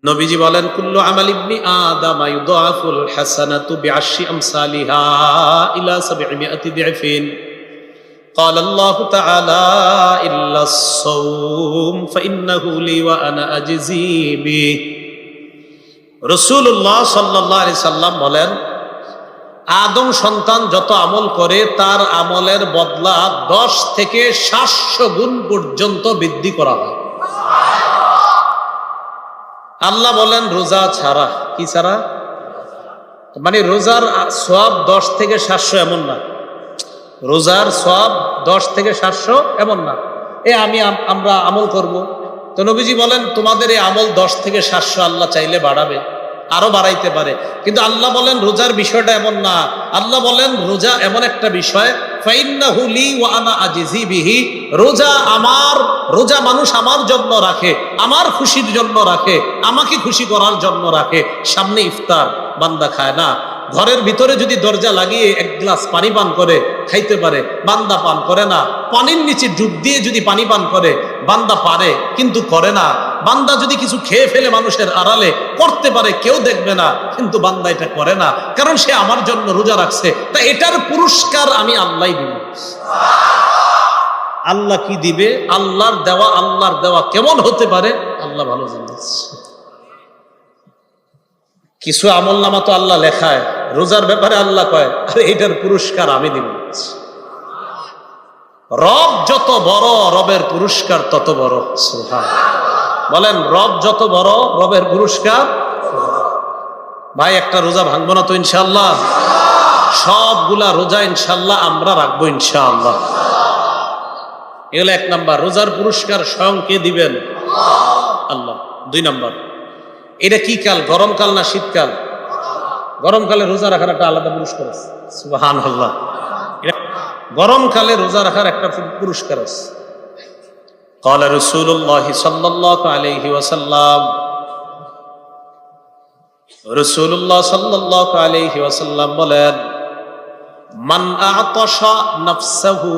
নবীজি বলেন, কুল্লু আমাল ইবনি আদম ইউদাফুল হাসানাতু বিআশরি আমসালিহা ইলা 700 দিফিন। قال الله تعالى إلا الصوم فإنه لي وأنا أجزي به। রাসূলুল্লাহ সাল্লাল্লাহু আলাইহি সাল্লাম বলেন, আদম সন্তান যত আমল করে তার আমলের বদলা 10 থেকে 700 গুণ পর্যন্ত বৃদ্ধি করা হয়। আল্লাহ বলেন রোজা ছাড়া। কি ছাড়া? মানে রোজার সওয়াব 10 থেকে 700 এমন না। রোজার সওয়াব 10 থেকে 700 এমন না। আমরা আমল করব, তো নবীজি বলেন তোমাদের এই আমল 10 থেকে 700 আল্লাহ চাইলে বাড়াবে, আরো বাড়াইতে পারে। কিন্তু আল্লাহ বলেন রোজার বিষয়টা এমন না। আল্লাহ বলেন রোজা এমন একটা বিষয়, ফাইন্নাহু লি ওয়া আনা আজজি বিহি। রোজা আমার, রোজা মানুষ আমার জন্য রাখে, আমার খুশির জন্য রাখে, আমাকে খুশি করার জন্য রাখে। সামনে ইফতার, বান্দা খায় না, ঘরের ভিতরে যদি দরজা লাগিয়ে 1 গ্লাস পানি পান করে খাইতে পারে, বান্দা পান করে না। পানির নিচে ডুব দিয়ে যদি পানি পান করে, বান্দা পারে কিন্তু করে না। বান্দা যদি কিছু খেয়ে ফেলে মানুষের আড়ালে, করতে পারে, কেউ দেখবে না, কিন্তু বান্দা এটা করে না, কারণ সে আমার জন্য রোজা রাখছে। তা এটার পুরস্কার আমি আল্লাহই দিব। আল্লাহ কি দিবে? আল্লাহর দেওয়া কেমন হতে পারে আল্লাহ ভালো জানেন। কিছু আমল নামা তো আল্লাহ লেখায়, রোজার ব্যাপারে আল্লাহ কয় আরে এটার পুরস্কার আমি দিব। রব যত বড়, রবের পুরস্কার তত বড়। সুবহানাল্লাহ। বলেন রব যত বড়, রবের পুরস্কার। ভাই একটা রোজা ভাঙবো না তো ইনশাআল্লাহ? সবগুলা রোজা ইনশাআল্লাহ আমরা রাখবো ইনশাআল্লাহ। এগুলো 1 নাম্বার। রোজার পুরস্কার স্বয়ং কে দিবেন? আল্লাহ। 2 নাম্বার, এটা কি কাল, গরমকাল না শীতকাল? গরমকালে রোজা রাখার একটা আলাদা পুরস্কার আছে। সুবহানাল্লাহ। গরমকালে রোজা রাখার একটা পুরস্কার আছে। قال رسول الله صلى الله عليه وسلم, রাসূলুল্লাহ সাল্লাল্লাহু আলাইহি ওয়াসাল্লাম বলেন, মান আ'তাশা নাফসাহু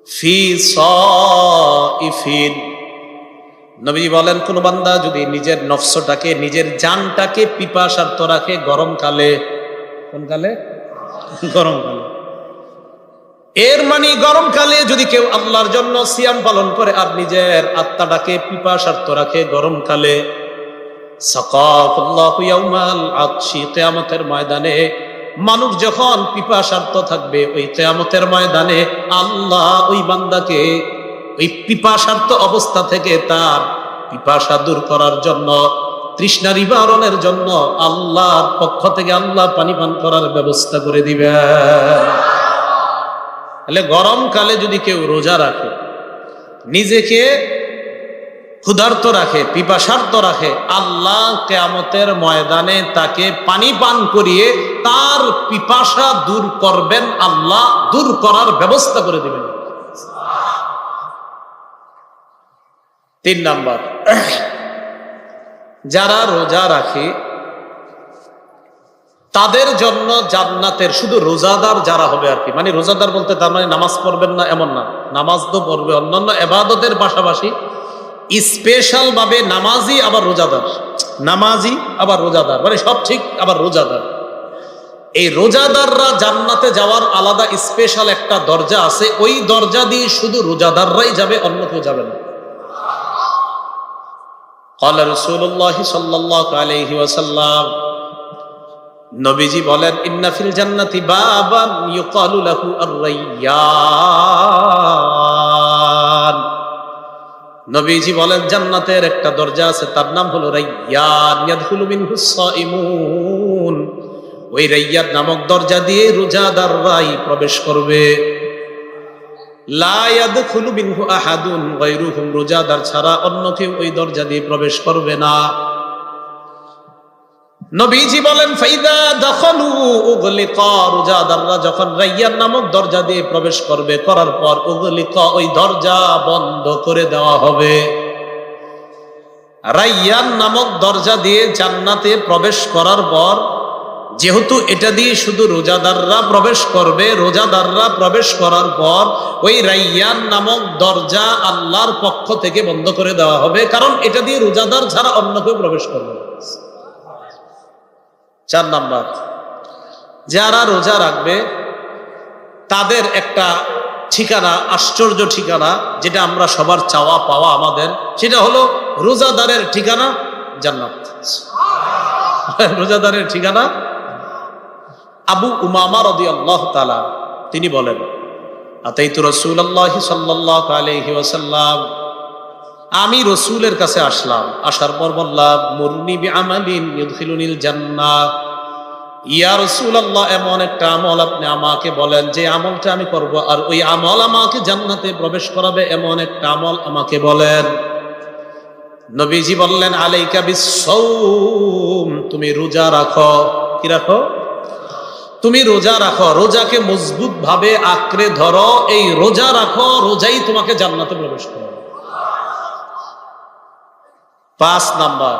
ফি সাইফিন। নবী বলেন কোন বান্দা যদি নিজের নফসটাকে, নিজের জানটাকে পিপাসার্ত রাখে গরমকালে। কোন কালে? গরমকালে। এর মানে গরমকালে যদি কেউ আল্লাহর জন্য সিয়াম পালন করে আর নিজের আত্মাটাকে পিপাসার্ত রাখে গরমকালে, সাকাফুল্লাহু ইয়াউমাল আতশি। কিয়ামতের ময়দানে মানুষ যখন পিপাসার্ত থাকবে, ওই কিয়ামতের ময়দানে আল্লাহ ওই বান্দাকে ওই পিপাসার্ত অবস্থা থেকে তার পিপাসা দূর করার জন্য, তৃষ্ণা নিবারণের জন্য আল্লাহর পক্ষ থেকে আল্লাহ পানি পান করার ব্যবস্থা করে দিবেন। তাহলে গরমকালে যদি কেউ রোজা রাখে, নিজেকে ক্ষুধার্ত রাখে, পিপাসার্ত রাখে, আল্লাহ কিয়ামতের ময়দানে তাকে পানি পান করিয়ে তার পিপাসা দূর করবেন, আল্লাহ দূর করার ব্যবস্থা করে দিবেন। 3 নাম্বার, যারা রোজা রাখে তাদের জন্য জান্নাতের, শুধু রোজাদার যারা হবে আর কি, মানে রোজাদার বলতে তার মানে নামাজ পড়বেন না এমন না, নামাজ তো পড়বে, অন্যান্য ইবাদতের পাশাপাশি স্পেশাল ভাবে নামাজি আবার রোজাদার, নামাজি আবার রোজাদার, মানে সব ঠিক আবার রোজাদার। এই রোজাদাররা জান্নাতে যাওয়ার আলাদা স্পেশাল একটা দরজা আছে, ওই দরজা দিয়ে শুধু রোজাদাররাই যাবে, অন্য কেউ যাবে না। قال رسول الله صلى الله عليه وسلم, নবীজি বলেন, ইন্না ফিল জান্নাতি বাবান ইউকালু লাহু আর-রায়্যান। নবীজি বলেন জান্নাতের একটা দরজা আছে, তার নাম হলো রায়্যান। ইয়াদখুলু মিনহুস সাইমুন। ওই রায়্যান নামক দরজা দিয়ে রোজাদাররাই প্রবেশ করবে। লা ইয়াদখুলু মিনহু আহাদুন গায়রুহুম। রোজাদার ছাড়া অন্য কেউ ওই দরজা দিয়ে প্রবেশ করবে না। নবীজি বলেন, ফাইদা দাখালু উগলিকা। রোজাদাররা যখন রায়্যান নামক দরজা দিয়ে প্রবেশ করবে, করার পর উগলিকা, ওই দরজা বন্ধ করে দেওয়া হবে। রায়্যান নামক দরজা দিয়ে জান্নাতে প্রবেশ করার পর যেহেতু এটা দিয়ে শুধু রোজাদাররা প্রবেশ করবে, রোজাদাররা প্রবেশ করার পর ওই রাইয়ান নামক দরজা আল্লাহর পক্ষ থেকে বন্ধ করে দেওয়া হবে, কারণ এটা দিয়ে রোজাদার ছাড়া অন্য কেউ প্রবেশ করবে। 4 নাম্বার, যারা রোজা রাখবে তাদের একটা ঠিকানা, আশ্চর্য ঠিকানা, যেটা আমরা সবার চাওয়া পাওয়া আমাদের, সেটা হলো রোজাদারের ঠিকানা জান্নাত। রোজাদারের ঠিকানা। আবু উমামা রাদিয়াল্লাহু তাআলা তিনি বলেন, আতাইতু রাসূলুল্লাহি সাল্লাল্লাহু আলাইহি ওয়াসাল্লাম, আমি রসুলের কাছে আসলাম, আসার পর বললাম, মুরনি বিআমালিন ইউদখিলুনিল জান্নাহ, ইয়া রাসূলুল্লাহ, এমন একটা আমল আপনি আমাকে বলেন যে আমলটা আমি করব আর ওই আমল আমাকে জান্নাতে প্রবেশ করাবে, এমন একটা আমল আমাকে বলেন। নবীজি বললেন, আলাইকা বিস-সাওম, তুমি রোজা রাখো। কি রাখো? তুমি রোজা রাখো, রোজাকে মজবুত ভাবে আঁকড়ে ধরো, এই রোজা রাখো, রোজাই তোমাকে জান্নাতে প্রবেশ করাবে। 5 নাম্বার,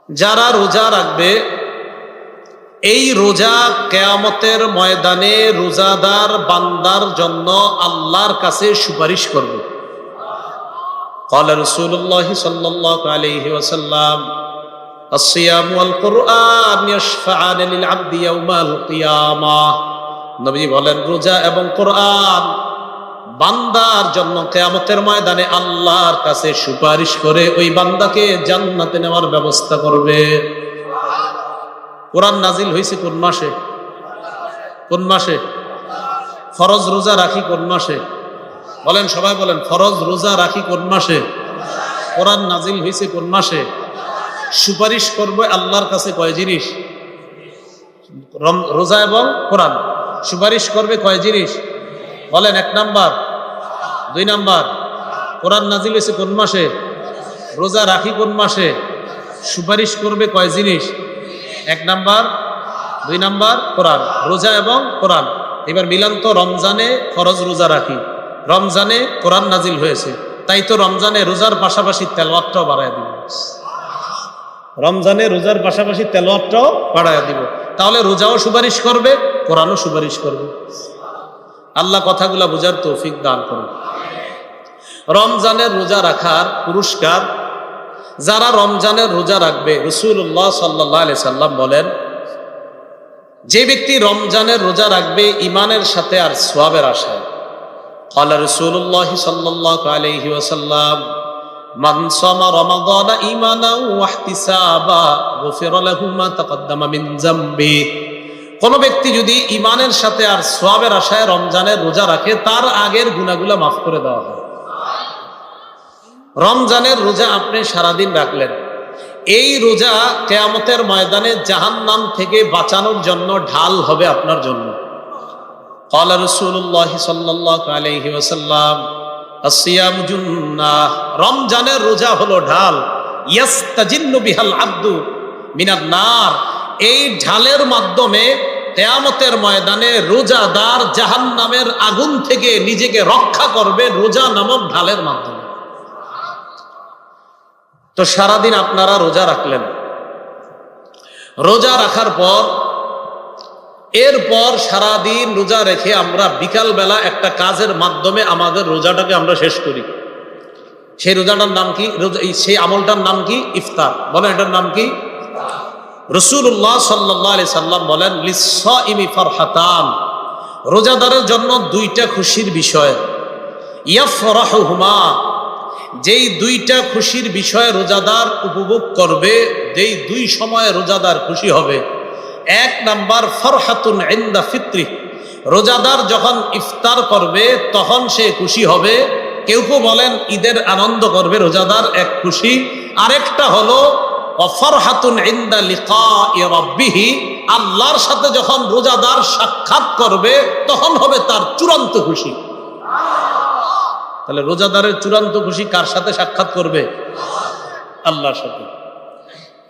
যারা রোজা রাখবে এই রোজা কিয়ামতের ময়দানে রোজাদার বান্দার জন্য আল্লাহর কাছে সুপারিশ করবে। قال رسول الله صلى الله عليه وسلم الصيام والقرآن يشفعان للعبد يوم القيامة, নবী বলেন, রোজা এবং কোরআন বান্দার জন্য কিয়ামতের ময়দানে আল্লাহর কাছে সুপারিশ করে ওই বান্দাকে জান্নাতে নেওয়ার ব্যবস্থা করবে। কোরআন নাজিল হয়েছে কোন মাসে? কোন মাসে? ফরজ রোজা রাখি কোন মাসে? বলেন, সবাই বলেন, ফরজ রোজা রাখি কোন মাসে? কোরআন নাজিল হয়েছে কোন মাসে? সুপারিশ করবে আল্লাহর কাছে কয় জিনিস? রোজা এবং কোরআন। সুপারিশ করবে কয় জিনিস? বলেন। 1 নাম্বার। 2 নাম্বার, কোরআন নাজিল হয়েছে কোন মাসে? রোজা রাখি কোন মাসে? সুপারিশ করবে কয় জিনিস? 1 নাম্বার, 2 নাম্বার কোরআন। রোজা এবং কোরআন। এবার মিলান তো, রমজানে ফরজ রোজা রাখি, রমজানে কোরআন নাজিল হয়েছে, তাই তো রমজানে রোজার পাশাপাশি তেলাওয়াতটাও বাড়ায় দিব। রমজানে রোজার পাশাপাশি তেলাওয়াতটাও বাড়ায় দিব, তাহলে রোজাও সুপারিশ করবে, কোরআনও সুপারিশ করবে। আল্লাহ কথাগুলা বুঝার তৌফিক দান করুন। রমজানের রোজা রাখার পুরস্কার, যারা রমজানের রোজা রাখবে, রাসূলুল্লাহ সাল্লাল্লাহু আলাইহি সাল্লাম বলেন, যে ব্যক্তি রমজানের রোজা রাখবে ঈমানের সাথে আর সওয়াবের আশায়, قال رسول الله صلى الله عليه وسلم من صام رمضان إيمانا واحتسابا غفر له ما تقدم من ذنبه, কোন ব্যক্তি যদি ঈমানের সাথে আর সওয়াবের আশায় রমজানের রোজা রাখে, তার আগের গুনাহগুলো মাফ করে দেওয়া হয়। রমজানের রোজা আপনি সারাদিন রাখলেন, এই রোজা কিয়ামতের ময়দানে জাহান্নাম থেকে বাঁচানোর জন্য ঢাল হবে আপনার জন্য। قال رسول الله صلى الله عليه وسلم الصيام جنة, রমজানের রোজা হলো ঢাল, ইয়াস্তাজিন্নু বিহাল আব্দু মিনান নার, এই ঢালের মাধ্যমে কিয়ামতের ময়দানে রোজাদার জাহান্নামের আগুন থেকে নিজেকে রক্ষা করবে রোজা নামক ঢালের মাধ্যমে। তো সারাদিন আপনারা রোজা রাখলেন, রোজা রাখার পর এরপর সারাদিন রোজা রেখে আমরা বিকালবেলা একটা কাজের মাধ্যমে আমাদের রোজাটাকে আমরা শেষ করি। সেই রোজাটার নাম কি? সেই আমলটার নাম কি? ইফতার। বলেন, এটার নাম কি? রাসূলুল্লাহ সাল্লাল্লাহু আলাইহি সাল্লাম বলেন, লিস-সাইমি ফারহাতান, রোজাদারের জন্য 2টা খুশির বিষয়, ইয়াফরাহুমা, যেই 2টা খুশির বিষয় রোজাদার উপভোগ করবে, যেই 2 সময়ে রোজাদার খুশি হবে। 1 নাম্বার, ফরহাতুন ইনদা ফিত্রি, রোজাদার যখন ইফতার করবে তখন সে খুশি হবে। কেউ কেউ বলেন ঈদের আনন্দ করবে রোজাদার, এক খুশি। আরেকটা হলো ফরহাতুন ইনদা লিকাই রাব্বিহি, আল্লাহর সাথে যখন রোজাদার সাক্ষাৎ করবে তখন হবে তার চূড়ান্ত খুশি। তাহলে রোজাদারের চূড়ান্ত খুশি কার সাথে সাক্ষাৎ করবে? আল্লাহর সাথে।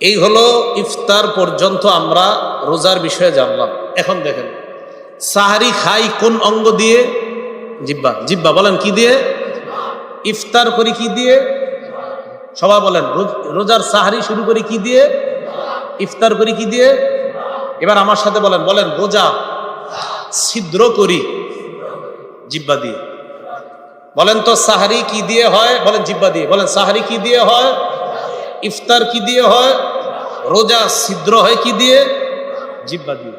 এই হলো ইফতার পর্যন্ত আমরা রোজার বিষয়ে জানলাম। এখন দেখেন, সাহারি খাই কোন অঙ্গ দিয়ে? জিহ্বা। জিহ্বা। বলেন, কি দিয়ে? ইফতার করি কি দিয়ে? সবাই বলেন, রোজার সাহারি শুরু করি কি দিয়ে? ইফতার করি কি দিয়ে? এবার আমার সাথে বলেন, বলেন রোজা ছিদ্র করি জিহ্বা দিয়ে। বলেন তো সাহারি কি দিয়ে হয়? বলেন জিহ্বা দিয়ে। বলেন সাহারি কি দিয়ে হয়? ইফতার কি দিয়ে হয়? রোজা ছিদ্র হয় কি দিয়ে? জিহ্বা দিয়ে।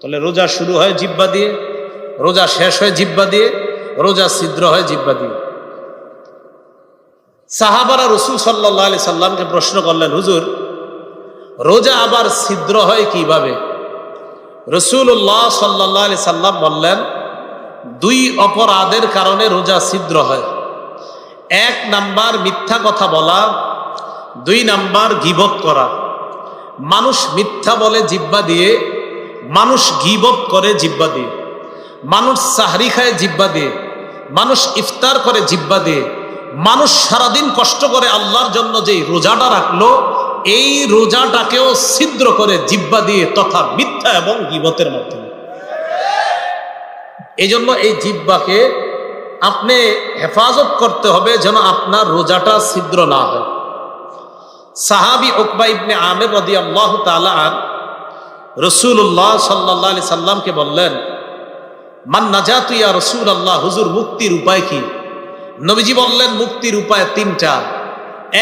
তাহলে রোজা শুরু হয় জিহ্বা দিয়ে, রোজা শেষ হয় জিহ্বা দিয়ে, রোজা ছিদ্র হয় জিহ্বা দিয়ে। সাহাবারা রাসূল সাল্লাল্লাহু আলাইহি সাল্লামকে প্রশ্ন করলেন, হুজুর রোজা আবার ছিদ্র হয় কিভাবে? রাসূলুল্লাহ সাল্লাল্লাহু আলাইহি সাল্লাম বললেন, দুই অপরাধের কারণে রোজা ছিদ্র হয়। এক নাম্বার মিথ্যা কথা বলা, দুই নাম্বার গীবত করা। মানুষ মিথ্যা বলে জিহ্বা দিয়ে, মানুষ গীবত করে জিহ্বা দিয়ে, মানুষ সাহরি খায় জিহ্বা দিয়ে, মানুষ ইফতার করে জিহ্বা দিয়ে, মানুষ সারাদিন কষ্ট করে আল্লাহর জন্য যে রোজাটা রাখলো, এই রোজাটাকেও ছিদ্র করে জিহ্বা দিয়ে তথা মিথ্যা এবং গীবতের মাধ্যমে। এই জন্য এই জিহ্বাকে আপনি হেফাজত করতে হবে যেন আপনার রোজাটা ছিদ্র না হয়। সাহাবী উকবা ইবনে আমির রাদিয়াল্লাহু তাআলা আনহু রাসূলুল্লাহ সাল্লাল্লাহু আলাইহি সাল্লামকে বললেন, মান নাজাতু ইয়া রাসূলুল্লাহ, হুজুর মুক্তির উপায় কি? নবীজি বললেন মুক্তির উপায় তিনটা।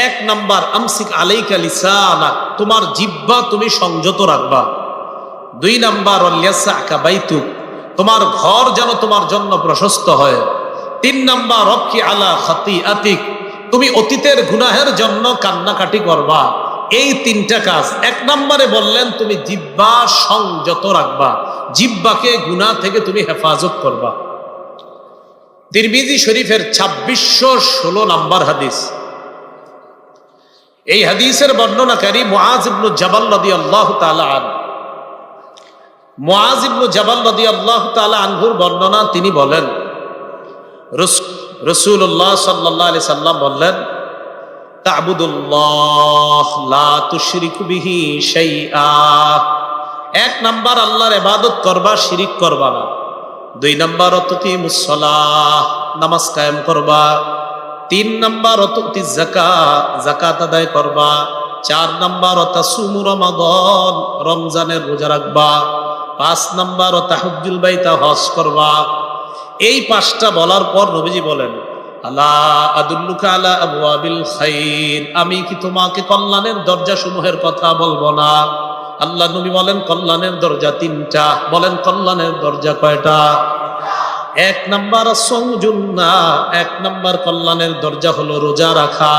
এক নাম্বার আমসিক আলাইকা লিসানাক, তোমার জিহ্বা তুমি সংযত রাখবা। দুই নাম্বার ওয়ালিয়াসআকা বাইতুক, তোমার ঘর যেন তোমার জন্য প্রশস্ত হয়। তিন নাম্বার রব্কি আলা খাতিআতিক, তুমি অতীতের গুনাহের জন্য কান্নাকাটি করবা। এই তিনটা কাজ। এক নম্বরে বললেন তুমি জিহ্বা সংযত রাখবা, জিহ্বাকে গুনাহ থেকে তুমি হেফাজত করবা। তিরমিজি শরীফের 2616 নম্বর হাদিস। এই হাদিসের বর্ণনাকারী মুআজ ইবনে জাবাল রাদিয়াল্লাহু তাআলা আনহু। মুআজ ইবনে জাবাল রাদিয়াল্লাহু তাআলা আনহুর বর্ণনা, তিনি বলেন রাসূলুল্লাহ সাল্লাল্লাহু আলাইহি সাল্লাম বললেন, তা'বুদুল্লাহ লা তুশরিকু বিহি শাইআ। এক নাম্বার আল্লাহর ইবাদত করবা, শিরিক করবা না। দুই নাম্বার তুকিমুস সালাহ, নামাজ কায়েম করবা। তিন নাম্বার তুতি যাকাত, যাকাত আদায় করবা। চার নাম্বার তাসুমু রমাদান, রমজানের রোজা রাখবা। পাঁচ নাম্বার তাহজ্জুল বাইতা, হজ করবা। এই পাঁচটা বলার পর নবীজি বলেন, আলা আদুল্লুকা আলা আবওয়াবিল খাইর, আমি কি তোমাকে কল্যাণের দরজা সমূহের কথা বলবো না? আল্লাহ নবী বলেন কল্যাণের দরজা তিনটা। বলেন কল্যাণের দরজা কয়টা? এক নাম্বার সৌজুন্না, এক নাম্বার কল্যাণের দরজা হলো রোজা রাখা।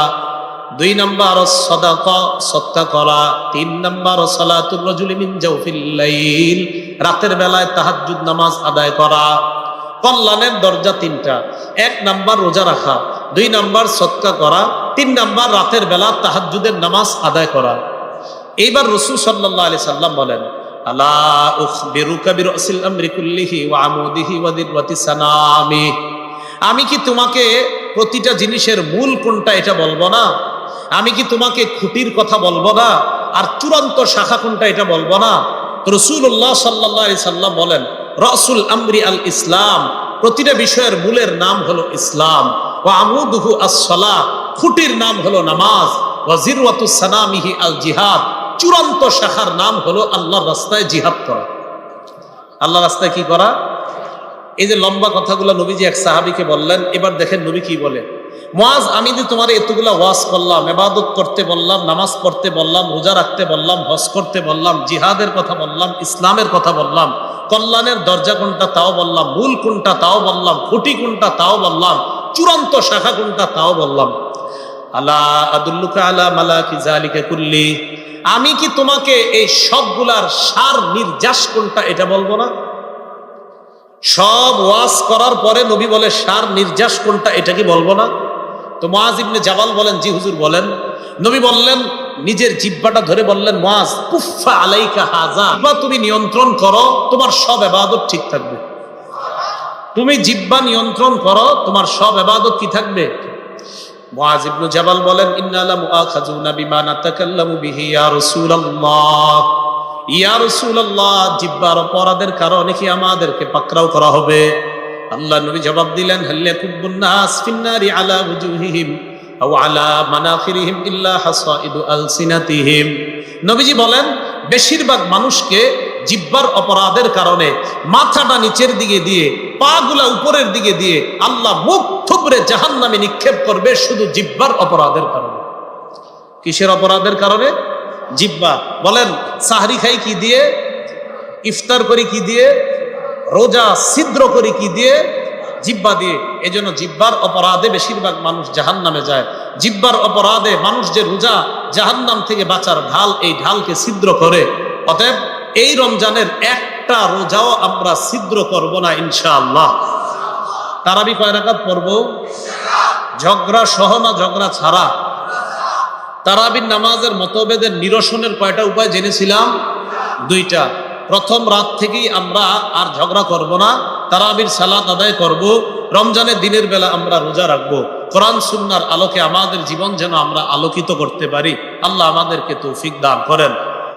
দুই নাম্বার সাদাকা, সদকা করা। তিন নাম্বার সালাতুর রাজুলি মিন জাওফিল লাইল, রাতের বেলায় তাহাজ্জুদ নামাজ আদায় করা। কল্যাণের দরজা তিনটা। এক নাম্বার রোজা রাখা, দুই নাম্বার সদকা করা, তিন নাম্বার রাতের বেলা তাহাজ্জুদের নামাজ আদায় করা। এইবার রাসূল সাল্লাল্লাহু আলাইহি সাল্লাম বলেন, আলা উখবিরুকা বিরাসিল আমরি কুল্লিহি ওয়া আমুদিহি ওয়া দিরওয়াতি সানামি, আমি কি তোমাকে প্রতিটা জিনিসের মূল কোনটা এটা বলবো না? আমি কি তোমাকে খুঁটির কথা বলবো না? আর চূড়ান্ত শাখা কোনটা এটা বলবো না? তো রাসূলুল্লাহ সাল্লাল্লাহু আলাইহি সাল্লাম বলেন, রাসুল আমরি আল ইসলাম, প্রতিটা বিষয়ের মূলের নাম হলো ইসলাম। ওয়া আমুদুহু আস-সালাহ, খুঁটির নাম হলো নামাজ। ওয়া জিরওয়াতুস সানামিহি আল জিহাদ, চূড়ান্ত শাখার নাম হলো আল্লাহর রাস্তায় জিহাদ করা। আল্লাহর রাস্তায় কি করা? এই যে লম্বা কথাগুলো নবীজি এক সাহাবীকে বললেন। এবার দেখেন নবী কি বলে, মুআজ, আমি যে তোমার এতগুলা ওয়াজ করলাম, ইবাদত করতে বললাম, নামাজ পড়তে বললাম, রোজা রাখতে বললাম, হজ করতে বললাম, জিহাদের কথা বললাম, ইসলামের কথা বললাম, কল্যাণের দরজা কোনটা তাও বললাম, মূল কোনটা তাও বললাম, খুঁটি কোনটা তাও বললাম, চূড়ান্ত শাখা কোনটা তাও বললাম। আলা আদুল্লুকা আলা মালাকি যালিকা কুল্লি, আমি কি তোমাকে এই সবগুলার সার নির্যাস কোনটা এটা বলবো না? সব ওয়াজ করার পরে নবী বলে সার নির্যাস কোনটা এটা কি বলবো না? তো মুআজ ইবনে জাবাল বলেন, জি হুজুর বলেন। নবী বললেন, নিজের জিহ্বাটা ধরে বললেন, মুআজ কুফা আলাইকা হাযা, জিহ্বা তুমি নিয়ন্ত্রণ করো, তোমার সব ইবাদত ঠিক থাকবে। তুমি জিহ্বা নিয়ন্ত্রণ করো, তোমার সব ইবাদত কি থাকবে? মুআজ ইবনে জাবাল বলেন, ইন্না লা মুআখাযুনা বিমা নাতাকাল্লামু বিহি ইয়া রাসূলুল্লাহ, ইয়া রাসূলুল্লাহ, জিহ্বার অপরাধের কারণে কি আমাদেরকে পাকড়াও করা হবে? আল্লাহ নবী জবাব দিলেন, হাল ইয়াকুবুন নাস ফিন্নারি আলা ওয়ুজুহিহিম আও আলা মানাখিরিহিম ইল্লা হাসাইদু আলসিনাতিহিম। নবীজি বলেন, বেশিরভাগ মানুষকে জিহ্বার অপরাধের কারণে মাথাটা নিচের দিকে দিয়ে পাগুলা উপরের দিকে দিয়ে আল্লাহ মুখ থুবড়ে জাহান্নামে নিক্ষেপ করবে শুধু জিহ্বার অপরাধের কারণে। কিসের অপরাধের কারণে? জিহ্বা। বলেন সাহরি খাই কি দিয়ে? ইফতার করি কি দিয়ে? রোজা ছিদ্র করি কি দিয়ে? জিহ্বা দিয়ে। এজন্য জিহ্বার অপরাধে বেশিরভাগ মানুষ জাহান্নামে যায়। জিহ্বার অপরাধে মানুষ যে রোজা জাহান্নাম থেকে বাঁচার ঢাল, এই ঢালকে ছিদ্র করে। অতএব এই রমজানের একটা রোজাও আমরা ছিদ্র করব না ইনশাআল্লাহ। তারাবি কয় রাকাত পড়ব? ঝগড়া সহ না ঝগড়া ছাড়া? তারাবির নামাজের মতভেদের নিরসনের কয়টা উপায় জেনেছিলাম? দুইটা। প্রথম রাত থেকেই আমরা আর ঝগড়া করব না, তারাবির সালাত আদায় করব, রমজানের দিনের বেলা আমরা রোজা রাখবো। কোরআন সুন্নাহর আলোকে আমাদের জীবন যেন আমরা আলোকিত করতে পারি। আল্লাহ আমাদেরকে তৌফিক দান করেন।